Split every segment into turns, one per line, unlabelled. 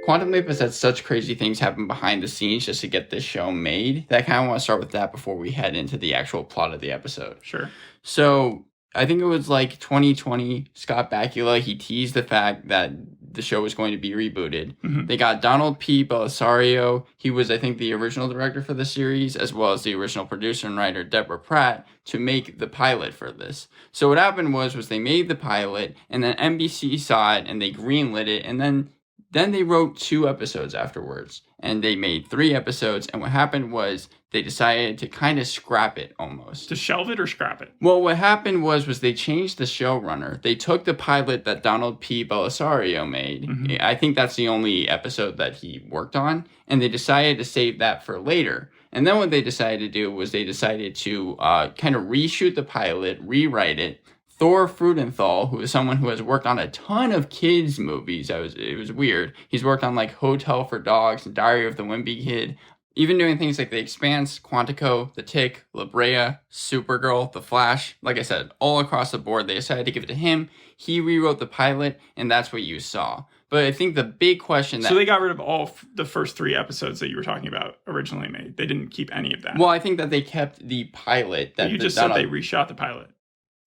Quantum Leap has had such crazy things happen behind the scenes just to get this show made that I kind of want to start with that before we head into the actual plot of the episode.
Sure.
So I think it was like 2020, Scott Bakula, he teased the fact that the show was going to be rebooted.
Mm-hmm.
They got Donald P. Bellisario. He was, I think, the original director for the series, as well as the original producer and writer, Deborah Pratt, to make the pilot for this. So what happened was they made the pilot, and then NBC saw it, and they greenlit it, and then they wrote 2 episodes afterwards, and they made 3 episodes, and what happened was they decided to kind of scrap it almost.
To shelve it or scrap it?
Well, what happened was they changed the showrunner. They took the pilot that Donald P. Bellisario made. Mm-hmm. I think that's the only episode that he worked on, and they decided to save that for later. And then what they decided to do was they decided to kind of reshoot the pilot, rewrite it. Thor Freudenthal, who is someone who has worked on a ton of kids' movies. It was weird. He's worked on like Hotel for Dogs, Diary of the Wimpy Kid, even doing things like The Expanse, Quantico, The Tick, La Brea, Supergirl, The Flash. Like I said, all across the board, they decided to give it to him. He rewrote the pilot, and that's what you saw. But I think the big question that...
So they got rid of all the first 3 episodes that you were talking about originally made. They didn't keep any of that.
Well, I think that they kept the pilot.
You just said they reshot the pilot.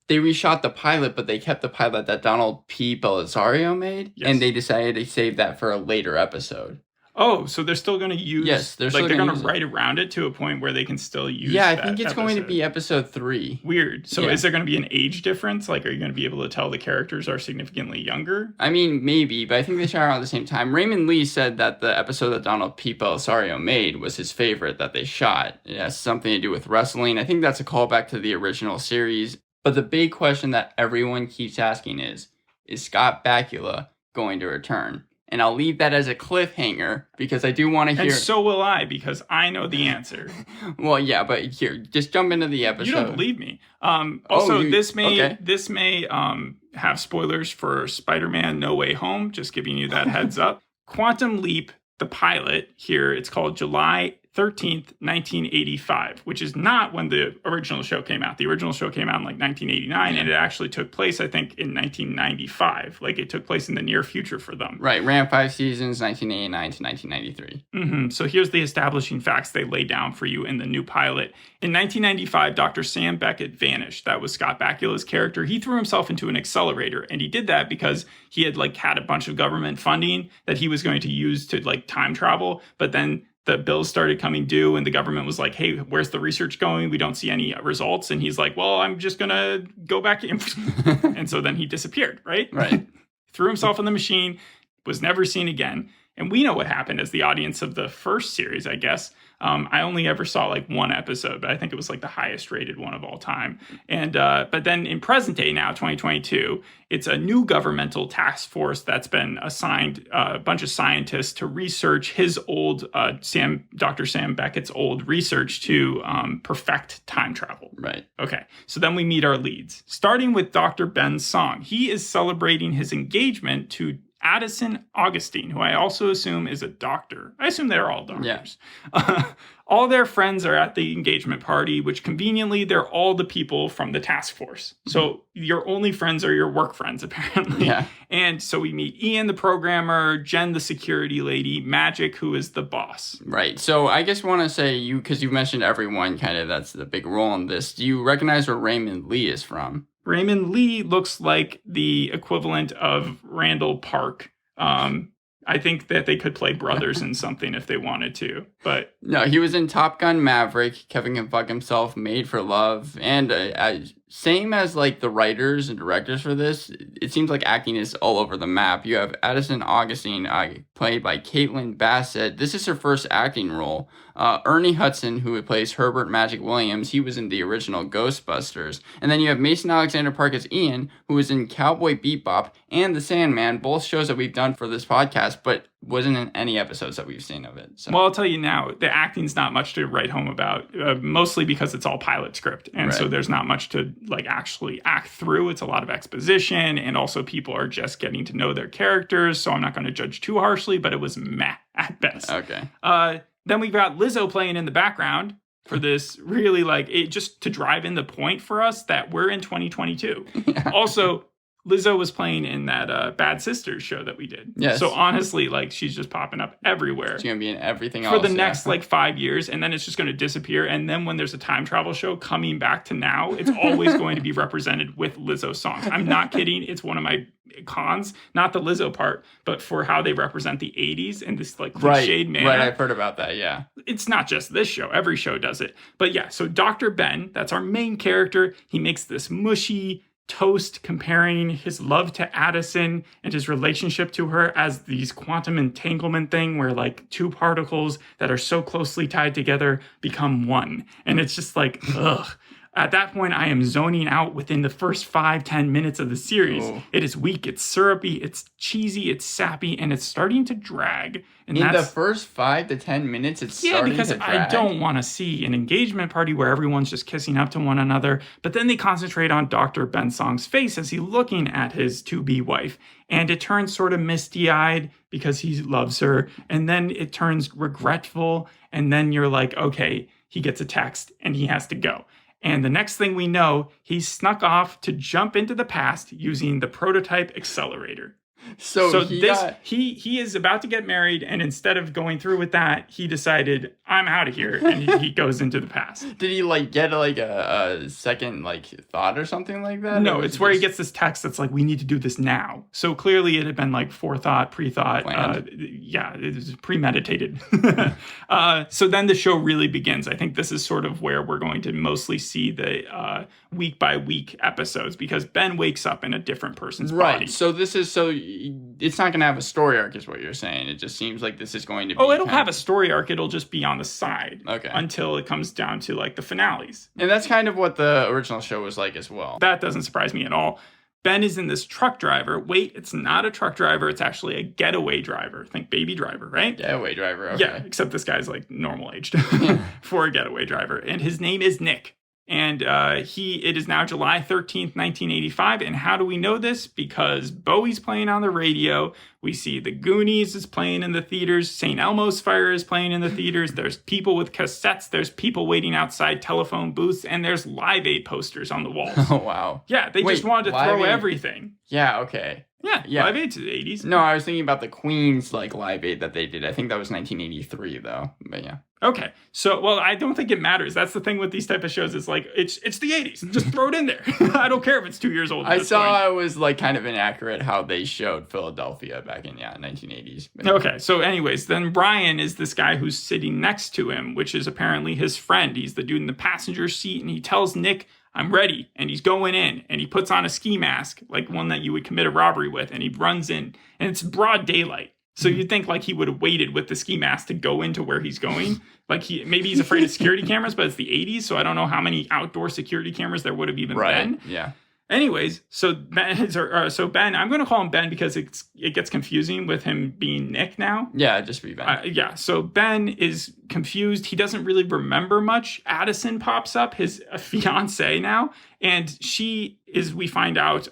They reshot the pilot, but they kept the pilot that Donald P. Bellisario made, yes. And they decided to save that for a later episode.
Oh, so they're still going to use...
Yes,
they're going to write around it to a point where they can still use
I think it's going to be episode 3.
Weird. So is there going to be an age difference? Like, are you going to be able to tell the characters are significantly younger?
I mean, maybe, but I think they shot around the same time. Raymond Lee said that the episode that Donald P. Bellisario made was his favorite that they shot. It has something to do with wrestling. I think that's a callback to the original series. But the big question that everyone keeps asking is Scott Bakula going to return? And I'll leave that as a cliffhanger because I do want to hear...
And so will I, because I know the answer.
Well, yeah, but here, just jump into the episode.
You don't believe me. This may have spoilers for Spider-Man No Way Home, just giving you that heads up. Quantum Leap, the pilot here, it's called July 13th, 1985, which is not when the original show came out. The original show came out in like 1989, and it actually took place, I think, in 1995. Like, it took place in the near future for them.
Right, ran 5 seasons, 1989 to 1993.
Mm-hmm. So here's the establishing facts they lay down for you in the new pilot. In 1995, Dr. Sam Beckett vanished. That was Scott Bakula's character. He threw himself into an accelerator, and he did that because he had had a bunch of government funding that he was going to use to time travel, but then the bills started coming due and the government was like, hey, where's the research going? We don't see any results. And he's like, well, I'm just going to go back in. And so then he disappeared, right?
Right.
Threw himself in the machine, was never seen again. And we know what happened as the audience of the first series, I guess. I only ever saw 1 episode, but I think it was the highest rated one of all time. And but then in present day now, 2022, it's a new governmental task force that's been assigned a bunch of scientists to research his old Dr. Sam Beckett's old research to perfect time travel.
Right.
Okay. So then we meet our leads, starting with Dr. Ben Song. He is celebrating his engagement to Addison Augustine, who I also assume is a doctor. I assume they're all doctors. Yeah. All their friends are at the engagement party, which conveniently, they're all the people from the task force. So your only friends are your work friends, apparently.
Yeah.
And so we meet Ian, the programmer, Jen, the security lady, Magic, who is the boss.
Right. So I just want to say, because you mentioned everyone, kind of that's the big role in this. Do you recognize where Raymond Lee is from?
Raymond Lee looks like the equivalent of Randall Park. I think that they could play brothers in something if they wanted to, but...
No, he was in Top Gun Maverick, Kevin Can Fuck Himself, Made for Love, and same as the writers and directors for this, it seems like acting is all over the map. You have Addison Augustine, played by Caitlin Bassett. This is her first acting role. Ernie Hudson, who plays Herbert Magic Williams, he was in the original Ghostbusters. And then you have Mason Alexander Park as Ian, who was in Cowboy Bebop and The Sandman, both shows that we've done for this podcast, but wasn't in any episodes that we've seen of it. So.
Well, I'll tell you now, the acting's not much to write home about, mostly because it's all pilot script. And so there's not much to actually act through. It's a lot of exposition, and also people are just getting to know their characters. So I'm not going to judge too harshly, but it was meh at best.
Okay.
Then we've got Lizzo playing in the background for this really it just to drive in the point for us that we're in 2022. Yeah. Also, Lizzo was playing in that Bad Sisters show that we did.
Yes.
So honestly, like, she's just popping up everywhere.
She's going to be in everything
for
else.
the next, like, 5 years, and then it's just going to disappear. And then when there's a time travel show coming back to now, it's always going to be represented with Lizzo songs. I'm not kidding. It's one of my cons. Not the Lizzo part, but for how they represent the 80s in this, like, cliched manner.
Right, I've heard about that, yeah.
It's not just this show. Every show does it. But yeah, so Dr. Ben, that's our main character. He makes this mushy toast comparing his love to Addison and his relationship to her as these quantum entanglement thing where, like, two particles that are so closely tied together become one. And it's just like, ugh. At that point, I am zoning out within the first 5-10 minutes of the series. Oh. It is weak, it's syrupy, it's cheesy, it's sappy, and it's starting to drag. And
in the first 5 to 10 minutes, it's starting to drag.
I don't want to see an engagement party where everyone's just kissing up to one another. But then they concentrate on Dr. Ben Song's face as he's looking at his to-be wife. And it turns sort of misty-eyed because he loves her. And then it turns regretful. And then you're like, okay, he gets a text and he has to go. And the next thing we know, he snuck off to jump into the past using the prototype accelerator. So he is about to get married, and instead of going through with that, he decided, I'm out of here, and he goes into the past.
Did he, like, get, like, a second, like, thought or something like that?
No, it's where he gets this text that's like, we need to do this now. So clearly it had been, like, forethought, pre-thought. It was premeditated. So then the show really begins. I think this is sort of where we're going to mostly see the week-by-week episodes, because Ben wakes up in a different person's body.
Right, so this is it's not going to have a story arc, is what you're saying. It just seems like this is going to be...
Oh, it'll have a story arc. It'll just be on the side.
Okay.
Until it comes down to, like, the finales.
And that's kind of what the original show was like as well.
That doesn't surprise me at all. Ben is in this truck driver. Wait, it's not a truck driver. It's actually a getaway driver. Think Baby Driver, right?
Getaway driver, okay.
Yeah, except this guy's, like, normal aged for a getaway driver. And his name is Nick. And it is now July 13th, 1985. And how do we know this? Because Bowie's playing on the radio. We see The Goonies is playing in the theaters. St. Elmo's Fire is playing in the theaters. There's people with cassettes. There's people waiting outside telephone booths. And there's Live Aid posters on the walls.
Oh, wow.
Yeah, they just wanted to throw everything.
Yeah, okay.
Yeah, Live Aid's the 80s.
No, I was thinking about the Queen's, like, Live Aid that they did. I think that was 1983, though. But yeah.
Okay. So, well, I don't think it matters. That's the thing with these type of shows. It's like, it's the 80s. Just throw it in there. I don't care if it's 2 years old.
I saw it was, like, kind of inaccurate how they showed Philadelphia back in, 1980s. But
okay. So anyways, then Ryan is this guy who's sitting next to him, which is apparently his friend. He's the dude in the passenger seat, and he tells Nick, I'm ready. And he's going in, and he puts on a ski mask, like one that you would commit a robbery with, and he runs in, and it's broad daylight. So you'd think, like, he would have waited with the ski mask to go into where he's going. Like, maybe he's afraid of security cameras, but it's the 80s, so I don't know how many outdoor security cameras there would have even been.
Yeah.
Anyways, so Ben, I'm going to call him Ben because it gets confusing with him being Nick now.
Yeah, just be Ben.
So Ben is confused. He doesn't really remember much. Addison pops up, his fiance now, and we find out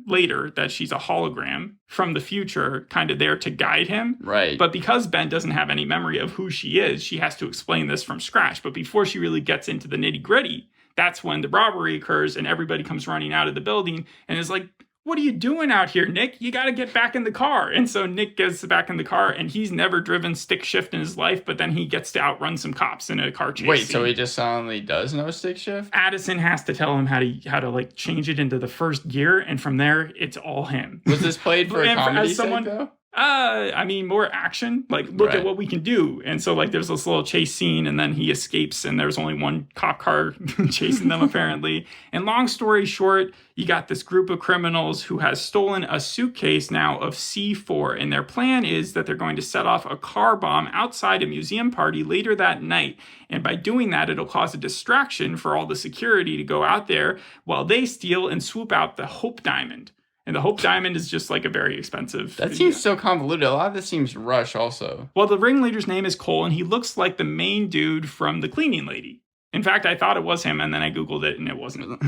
later that she's a hologram from the future, kind of there to guide him.
Right.
But because Ben doesn't have any memory of who she is, she has to explain this from scratch. But before she really gets into the nitty-gritty, that's when the robbery occurs and everybody comes running out of the building and is like, what are you doing out here, Nick? You got to get back in the car. And so Nick gets back in the car, and he's never driven stick shift in his life, but then he gets to outrun some cops in a car chase.
Wait, so he just suddenly does know stick shift?
Addison has to tell him how to like change it into the first gear, and from there it's all him.
Was this played for a comedy sake, though?
I mean, more action. Like, look at what we can do. And so, like, there's this little chase scene, and then he escapes, and there's only one cop car chasing them, apparently. And long story short, you got this group of criminals who has stolen a suitcase now of C4, and their plan is that they're going to set off a car bomb outside a museum party later that night. And by doing that, it'll cause a distraction for all the security to go out there while they steal and swoop out the Hope Diamond. And the Hope Diamond is just like a very expensive...
That seems so convoluted. A lot of this seems rush also.
Well, the ringleader's name is Cole, and he looks like the main dude from The Cleaning Lady. In fact, I thought it was him, and then I Googled it, and it wasn't.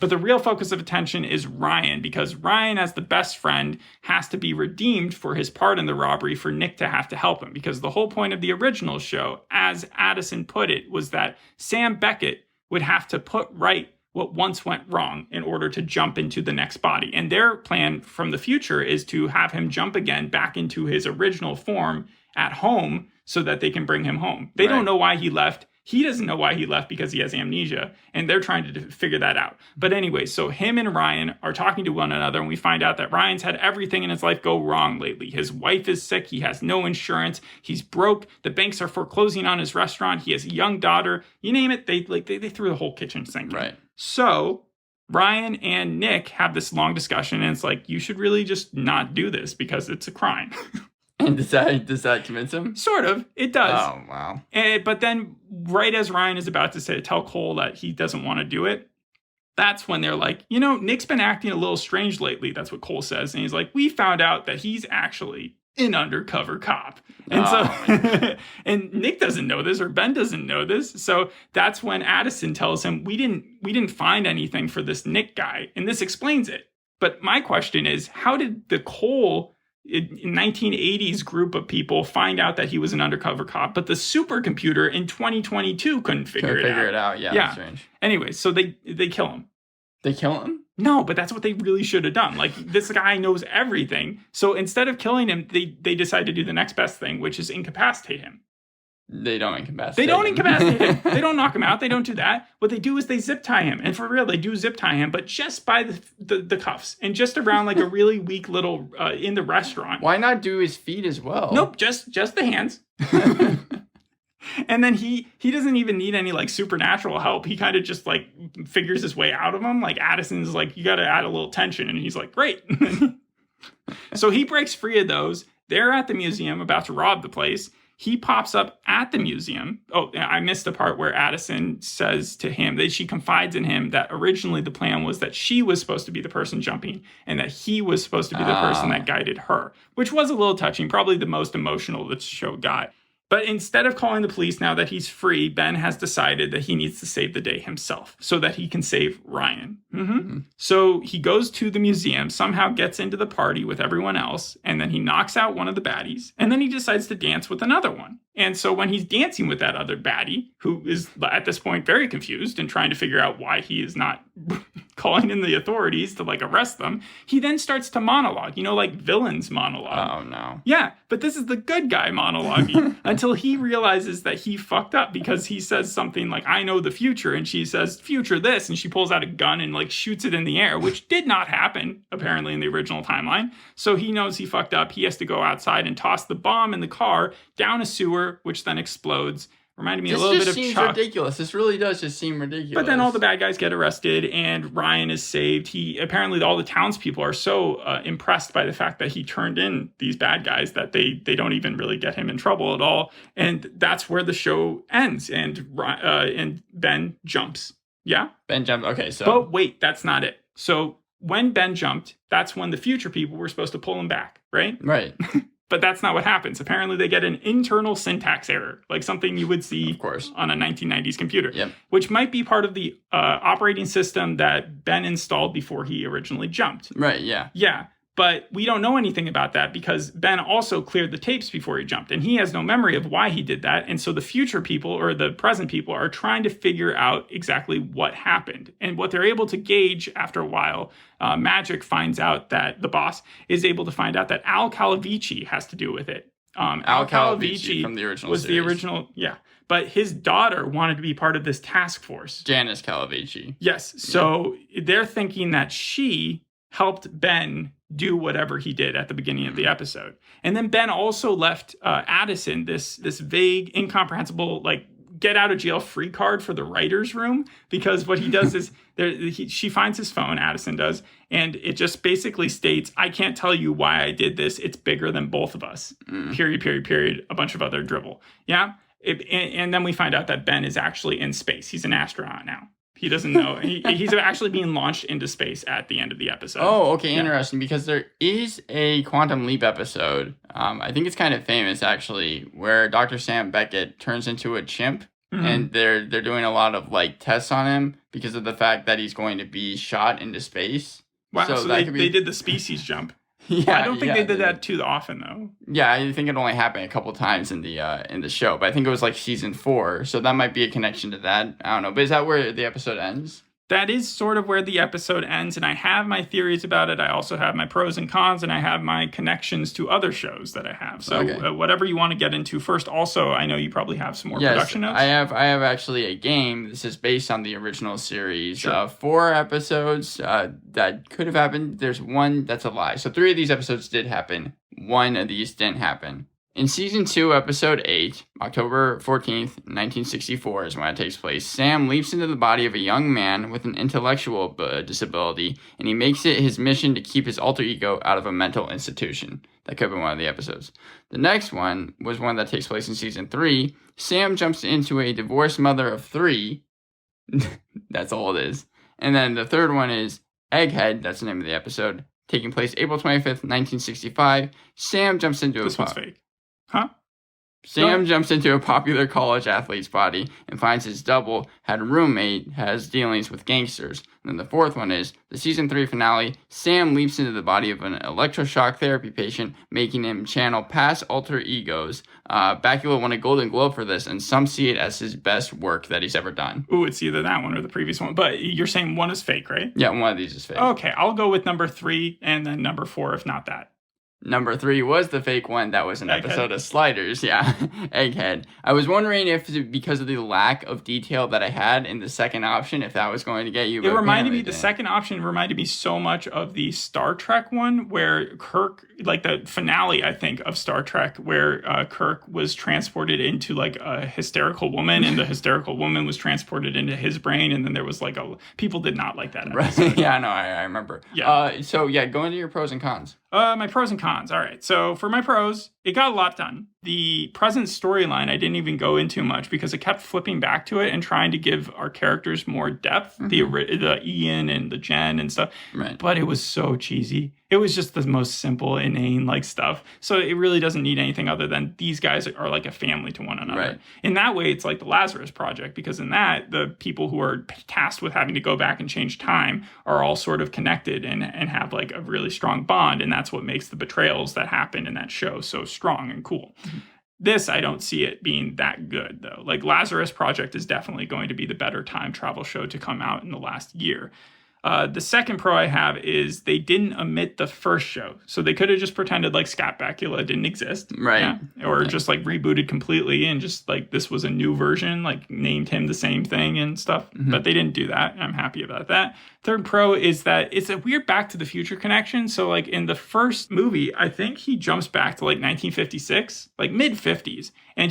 But the real focus of attention is Ryan, because Ryan, as the best friend, has to be redeemed for his part in the robbery for Nick to have to help him. Because the whole point of the original show, as Addison put it, was that Sam Beckett would have to put right what once went wrong in order to jump into the next body. And their plan from the future is to have him jump again back into his original form at home so that they can bring him home. They don't know why he left. He doesn't know why he left because he has amnesia, and they're trying to figure that out. But anyway, so him and Ryan are talking to one another, and we find out that Ryan's had everything in his life go wrong lately. His wife is sick. He has no insurance. He's broke. The banks are foreclosing on his restaurant. He has a young daughter. You name it, they threw the whole kitchen sink in.
Right.
So Ryan and Nick have this long discussion, and it's like, you should really just not do this because it's a crime.
And does that convince him?
Sort of. It does.
Oh, wow.
But then right as Ryan is about to tell Cole that he doesn't want to do it, that's when they're like, Nick's been acting a little strange lately. That's what Cole says. And he's like, we found out that he's actually an undercover cop. And and Nick doesn't know this, or Ben doesn't know this. So that's when Addison tells him, we didn't find anything for this Nick guy. And this explains it. But my question is, how did the Cole in 1980s group of people find out that he was an undercover cop, but the supercomputer in 2022 couldn't figure it out?
Yeah. That's strange.
Anyway, so they kill him.
They kill him?
No, but that's what they really should have done. Like, this guy knows everything. So instead of killing him, they decide to do the next best thing, which is incapacitate him.
They don't incapacitate
him. They don't knock him out. They don't do that. What they do is they zip tie him. And for real, they do zip tie him, but just by the cuffs and just around like a really weak little in the restaurant.
Why not do his feet as well?
Nope, just the hands. And then he doesn't even need any like supernatural help. He kind of just like figures his way out of them. Like Addison's like, you got to add a little tension. And he's like, great. So he breaks free of those. They're at the museum about to rob the place. He pops up at the museum. Oh, I missed the part where Addison says to him that she confides in him that originally the plan was that she was supposed to be the person jumping and that he was supposed to be the person that guided her, which was a little touching, probably the most emotional the show got. But instead of calling the police now that he's free, Ben has decided that he needs to save the day himself so that he can save Ryan. So he goes to the museum, somehow gets into the party with everyone else, and then he knocks out one of the baddies, and then he decides to dance with another one. And so when he's dancing with that other baddie, who is at this point very confused and trying to figure out why he is not calling in the authorities to like arrest them, he then starts to monologue, like villains monologue.
Oh, no.
Yeah, but this is the good guy monologuing until he realizes that he fucked up because he says something like, I know the future. And she says, future this. And she pulls out a gun and like shoots it in the air, which did not happen, apparently, in the original timeline. So he knows he fucked up. He has to go outside and toss the bomb in the car down a sewer, which then explodes. Reminded me a little bit of Chuck. This just seems
ridiculous. This really does just seem ridiculous.
But then all the bad guys get arrested and Ryan is saved. Apparently all the townspeople are so impressed by the fact that he turned in these bad guys that they don't even really get him in trouble at all. And that's where the show ends. And Ben jumps. Yeah?
Ben jumped. Okay, so.
But wait, that's not it. So when Ben jumped, that's when the future people were supposed to pull him back, right?
Right.
But that's not what happens. Apparently, they get an internal syntax error, like something you would see on a 1990s computer, which might be part of the operating system that Ben installed before he originally jumped.
Right, yeah.
Yeah, but we don't know anything about that because Ben also cleared the tapes before he jumped, and he has no memory of why he did that. And so the future people or the present people are trying to figure out exactly what happened. And what they're able to gauge after a while, Magic finds out that the boss is able to find out that Al Calavici has to do with it.
Al Calavici from the original
was
series.
The original, yeah. But his daughter wanted to be part of this task force.
Janice Calavici.
Yes. So they're thinking that she helped Ben do whatever he did at the beginning of the episode. And then Ben also left Addison this vague, incomprehensible, like, get out of jail free card for the writer's room, because what he does is she finds his phone, Addison does, and it just basically states, I can't tell you why I did this. It's bigger than both of us. Period. A bunch of other dribble. Yeah. And then we find out that Ben is actually in space. He's an astronaut now. He doesn't know. He's actually being launched into space at the end of the episode.
Oh, okay. Interesting. Because there is a Quantum Leap episode. I think it's kind of famous, actually, where Dr. Sam Beckett turns into a chimp. And they're doing a lot of like tests on him because of the fact that he's going to be shot into space.
Wow, so they did the species jump. Yeah, I don't think they did that too often though.
Yeah, I think it only happened a couple times in the show, but I think it was like season 4, so that might be a connection to that. I don't know, but is that where the episode ends?
that is sort of where the episode ends, and I have my theories about it. I also have my pros and cons, and I have my connections to other shows that I have. So whatever you want to get into first. Also, I know you probably have some more production notes.
I have actually a game. This is based on the original series. Sure. 4 episodes that could have happened. There's one that's a lie. So 3 of these episodes did happen. 1 of these didn't happen. In Season 2, Episode 8, October 14th, 1964 is when it takes place, Sam leaps into the body of a young man with an intellectual disability, and he makes it his mission to keep his alter ego out of a mental institution. That could have been one of the episodes. The next one was one that takes place in Season 3. Sam jumps into a divorced mother of 3. That's all it is. And then the third one is Egghead, that's the name of the episode, taking place April 25th, 1965. Sam jumps into
This one's fake. Huh?
Sam jumps into a popular college athlete's body and finds his double had a roommate, has dealings with gangsters. And then the fourth one is the Season 3 finale. Sam leaps into the body of an electroshock therapy patient, making him channel past alter egos. Bakula won a Golden Globe for this, and some see it as his best work that he's ever done.
Ooh, it's either that one or the previous one. But you're saying one is fake, right?
Yeah, one of these is fake.
Okay, I'll go with number 3 and then number 4 if not that.
Number 3 was the fake one. That was an
Egghead.
Episode of Sliders. Yeah, Egghead. I was wondering if, because of the lack of detail that I had in the second option, if that was going to get you.
It reminded me, the second option reminded me so much of the Star Trek one where Kirk, like the finale, I think, of Star Trek, where Kirk was transported into like a hysterical woman and the hysterical woman was transported into his brain. And then there was like people did not like that episode.
Right. Yeah, no, I remember.
Yeah.
So go into your pros and cons.
My pros and cons. All right. So for my pros, it got a lot done. The present storyline, I didn't even go into much because it kept flipping back to it and trying to give our characters more depth. Mm-hmm. The Ian and the Jen and stuff.
Right.
But it was so cheesy. It was just the most simple, inane like stuff. So it really doesn't need anything other than these guys are like a family to one another.
Right.
In that way, it's like the Lazarus Project, because in that, the people who are tasked with having to go back and change time are all sort of connected and have like a really strong bond. And that's what makes the betrayals that happen in that show so strong and cool. Mm-hmm. This, I don't see it being that good, though. Like, Lazarus Project is definitely going to be the better time travel show to come out in the last year. The second pro I have is they didn't omit the first show. So they could have just pretended like Scott Bakula didn't exist.
Right.
Yeah? Or just like rebooted completely and just like this was a new version, like named him the same thing and stuff. Mm-hmm. But they didn't do that. I'm happy about that. Third pro is that it's a weird Back to the Future connection. So like in the first movie, I think he jumps back to like 1956, like mid 50s. And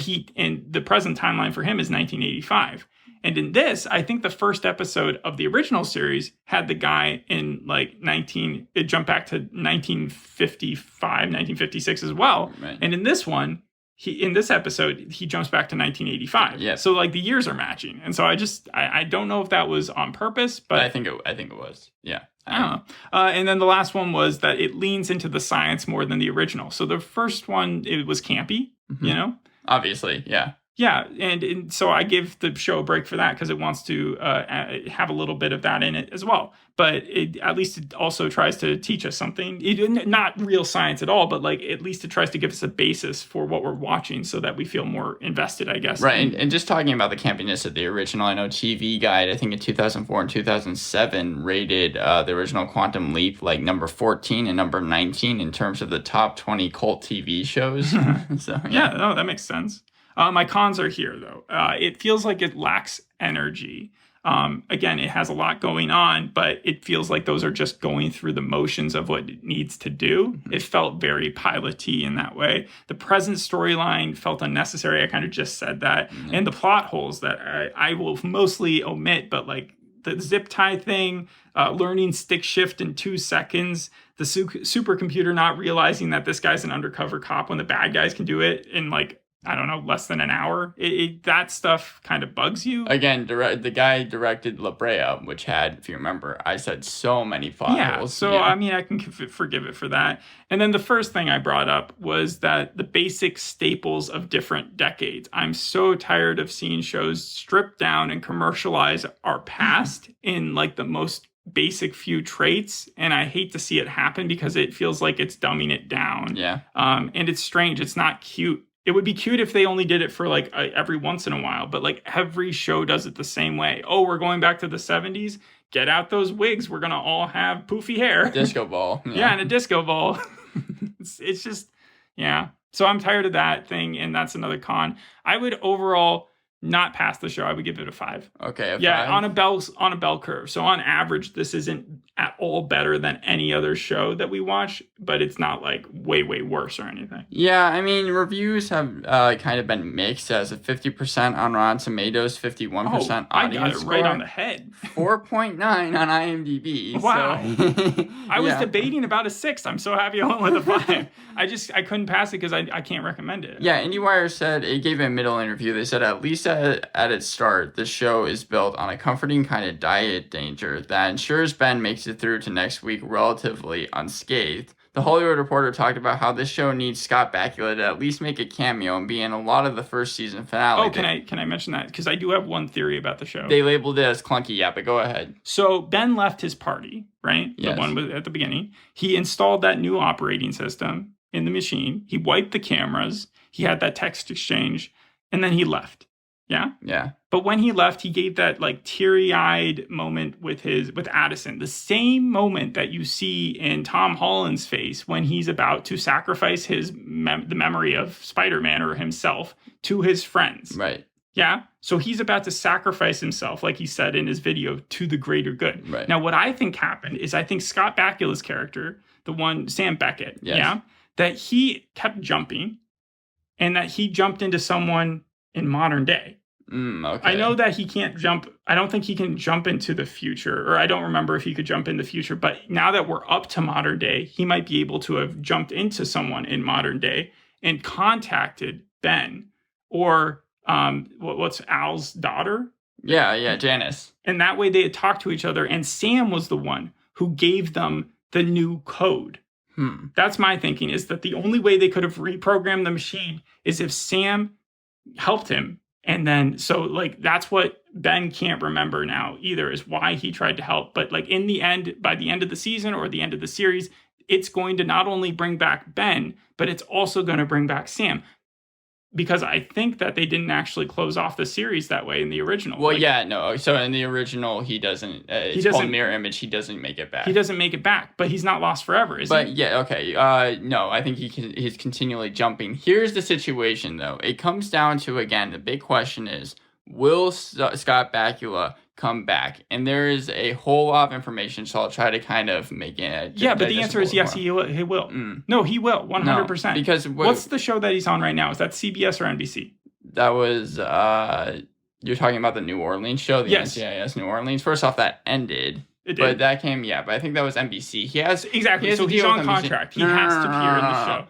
the present timeline for him is 1985. And in this, I think the first episode of the original series had the guy in like it jumped back to 1955, 1956 as well.
Right.
And in this one, in this episode, he jumps back to 1985.
Yeah.
So like the years are matching. And so I don't know if that was on purpose, but
I think it was. Yeah.
I don't know. And then the last one was that it leans into the science more than the original. So the first one, it was campy, you know?
Obviously, yeah.
Yeah, and so I give the show a break for that because it wants to have a little bit of that in it as well. But at least it also tries to teach us something. Not real science at all, but like at least it tries to give us a basis for what we're watching so that we feel more invested, I guess.
Right, and just talking about the campiness of the original, I know TV Guide, I think in 2004 and 2007, rated the original Quantum Leap like number 14 and number 19 in terms of the top 20 cult TV shows. So
yeah, no, that makes sense. My cons are here, though. It feels like it lacks energy. Again, it has a lot going on, but it feels like those are just going through the motions of what it needs to do. Mm-hmm. It felt very pilot-y in that way. The present storyline felt unnecessary. I kind of just said that. Mm-hmm. And the plot holes that I will mostly omit, but like the zip tie thing, learning stick shift in 2 seconds, the supercomputer not realizing that this guy's an undercover cop when the bad guys can do it in like, I don't know, less than an hour. That stuff kind of bugs you.
Again, the guy directed La Brea, which had, if you remember, I said so many plot holes.
So, I mean, I can forgive it for that. And then the first thing I brought up was that the basic staples of different decades. I'm so tired of seeing shows strip down and commercialize our past in like the most basic few traits, and I hate to see it happen because it feels like it's dumbing it down.
Yeah.
And it's strange. It's not cute. It would be cute if they only did it for like every once in a while, but like every show does it the same way. Oh, we're going back to the 70s. get out those wigs. We're going to all have poofy hair.
Disco ball.
Yeah, and a disco ball. It's just, yeah. So I'm tired of that thing, and that's another con. I would overall not pass the show. I would give it a 5.
Okay,
yeah,
5?
on a bell curve. So on average, this isn't at all better than any other show that we watch, but it's not like way worse or anything.
Yeah, I mean, reviews have kind of been mixed as a 50% on Rotten Tomatoes, 51% audience
I got it
score,
right on the head.
4.9 on IMDb.
Wow.
So,
I was debating about a 6. I'm so happy I went with a 5. I couldn't pass it because I can't recommend it.
Yeah, IndieWire said, it gave a middle interview. They said, at least at its start, the show is built on a comforting kind of diet danger that ensures Ben makes it through to next week relatively unscathed. The Hollywood Reporter talked about how this show needs Scott Bakula to at least make a cameo and be in a lot of the first season finale.
Oh, can I mention that? Because I do have one theory about the show.
They labeled it as clunky, yeah, but go ahead.
So Ben left his party, right?
Yes.
The one at the beginning. He installed that new operating system in the machine. He wiped the cameras. He had that text exchange, and then he left. Yeah?
Yeah.
But when he left, he gave that like teary-eyed moment with Addison. The same moment that you see in Tom Holland's face when he's about to sacrifice the memory of Spider-Man or himself to his friends.
Right.
Yeah? So he's about to sacrifice himself, like he said in his video, to the greater good.
Right.
Now, what I think happened is I think Scott Bakula's character, the one, Sam Beckett,
yes.
yeah, that he kept jumping and that he jumped into someone in modern day.
Okay.
I know that he can't jump. I don't think he can jump into the future, or I don't remember if he could jump in the future. But now that we're up to modern day, he might be able to have jumped into someone in modern day and contacted Ben or what's Al's daughter?
Yeah, Janice.
And that way they had talked to each other. And Sam was the one who gave them the new code. That's my thinking, is that the only way they could have reprogrammed the machine is if Sam helped him. And then, so like, that's what Ben can't remember now either, is why he tried to help. But like in the end, by the end of the season or the end of the series, it's going to not only bring back Ben, but it's also going to bring back Sam. Because I think that they didn't actually close off the series that way in the original.
Well, yeah, no. So in the original, he doesn't. It's called Mirror Image. He doesn't make it back.
He doesn't make it back, but he's not lost forever, is he?
But yeah, okay. No, I think he's continually jumping. Here's the situation, though. It comes down to, again, the big question is, will Scott Bakula come back? And there is a whole lot of information, so I'll try to kind of make it.
Yeah, but the answer is yes, he will. No, he will, 100%.
No, because
what's the show that he's on right now? Is that CBS or NBC?
That was, you're talking about the New Orleans show? The
yes.
NCIS New Orleans. First off, that ended.
It did.
But that came, but I think that was NBC.
Exactly. So he's on contract. He has to appear in the show.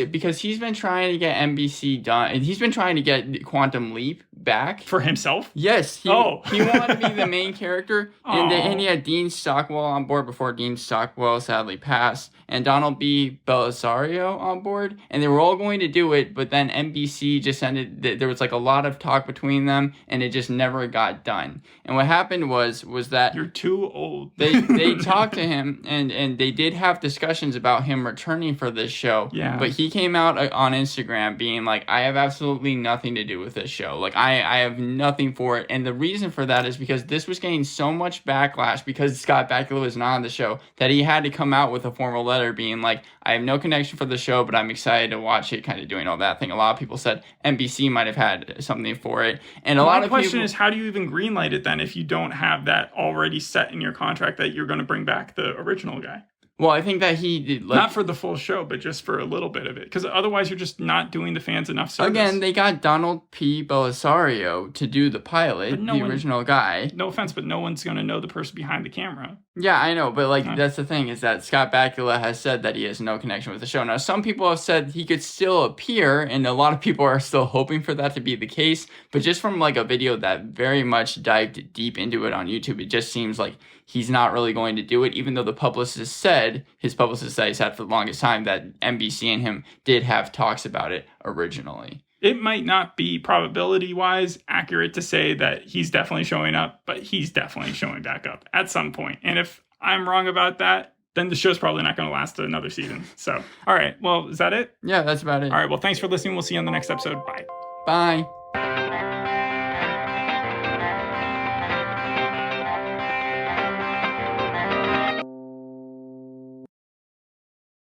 Because he's been trying to get NBC done, and he's been trying to get Quantum Leap back
for himself.
Yes, he wanted to be the main character, and he had Dean Stockwell on board before Dean Stockwell sadly passed, and Donald B. Belisario on board, and they were all going to do it, but then NBC just ended. There was like a lot of talk between them, and it just never got done. And what happened was that
you're too old.
They talked to him, and they did have discussions about him returning for this show.
Yeah.
But he came out on Instagram being like, I have absolutely nothing to do with this show. Like, I have nothing for it. And the reason for that is because this was getting so much backlash because Scott Bakula was not on the show that he had to come out with a formal letter being like, I have no connection for the show, but I'm excited to watch it, kind of doing all that thing. A lot of people said NBC might have had something for it. And
My question is, how do you even greenlight it then if you don't have that already set in your contract that you're going to bring back the original guy?
Well, I think that he did,
not for the full show, but just for a little bit of it, because otherwise you're just not doing the fans enough service.
Again, they got Donald P. Belisario to do the pilot, original guy.
No offense, but no one's going to know the person behind the camera.
Yeah, I know, but that's the thing, is that Scott Bakula has said that he has no connection with the show. Now, some people have said he could still appear, and a lot of people are still hoping for that to be the case, but just from like a video that very much dived deep into it on YouTube, it just seems like he's not really going to do it, even though his publicist said he's had for the longest time that NBC and him did have talks about it originally.
It might not be probability-wise accurate to say that he's definitely showing up, but he's definitely showing back up at some point. And if I'm wrong about that, then the show's probably not going to last another season. So, all right. Well, is that it?
Yeah, that's about it.
All right. Well, thanks for listening. We'll see you on the next episode. Bye.
Bye.